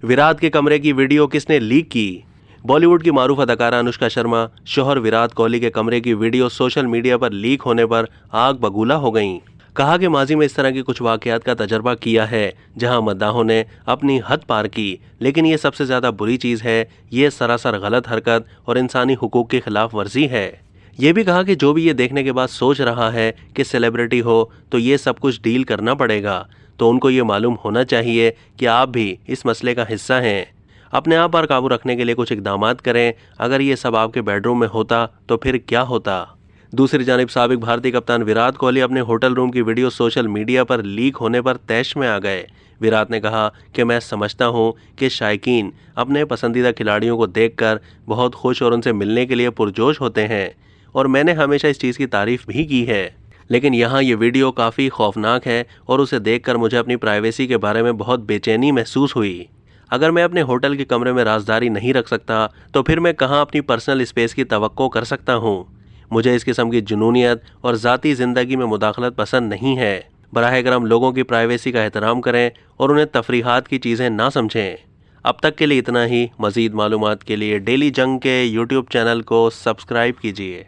विराट के कमरे की वीडियो किसने लीक की? बॉलीवुड की मारूफ अदाकारा अनुष्का शर्मा शौहर विराट कोहली के कमरे की वीडियो सोशल मीडिया पर लीक होने पर आग बबूला हो गईं। कहा कि माजी में इस तरह की कुछ वाकयात का तजर्बा किया है जहां मद्दाहों ने अपनी हद पार की, लेकिन ये सबसे ज्यादा बुरी चीज है। ये सरासर गलत हरकत और इंसानी हुकूक की खिलाफ वर्जी है। ये भी कहा कि जो भी ये देखने के बाद सोच रहा है कि सेलिब्रिटी हो तो ये सब कुछ डील करना पड़ेगा, तो उनको ये मालूम होना चाहिए कि आप भी इस मसले का हिस्सा हैं। अपने आप पर काबू रखने के लिए कुछ इकदामात करें। अगर ये सब आपके बेडरूम में होता तो फिर क्या होता? दूसरी जानिब साबिक भारतीय कप्तान विराट कोहली अपने होटल रूम की वीडियो सोशल मीडिया पर लीक होने पर तैश में आ गए। विराट ने कहा कि मैं समझता हूं कि शायकीन अपने पसंदीदा खिलाड़ियों को देखकर बहुत खुश और उनसे मिलने के लिए पुरजोश होते हैं, और मैंने हमेशा इस चीज़ की तारीफ भी की है। लेकिन यहाँ ये वीडियो काफ़ी खौफनाक है और उसे देखकर मुझे अपनी प्राइवेसी के बारे में बहुत बेचैनी महसूस हुई। अगर मैं अपने होटल के कमरे में राजदारी नहीं रख सकता तो फिर मैं कहाँ अपनी पर्सनल स्पेस की तवक्को कर सकता हूँ? मुझे इस किस्म की जुनूनियत और ज़ाती ज़िंदगी में मुदाखलत पसंद नहीं है। बराह करम लोगों की प्राइवेसी का एहतराम करें और उन्हें तफरीहात की चीज़ें ना समझें। अब तक के लिए इतना ही। मज़ीद मालूमात के लिए डेली जंग के यूट्यूब चैनल को सब्सक्राइब कीजिए।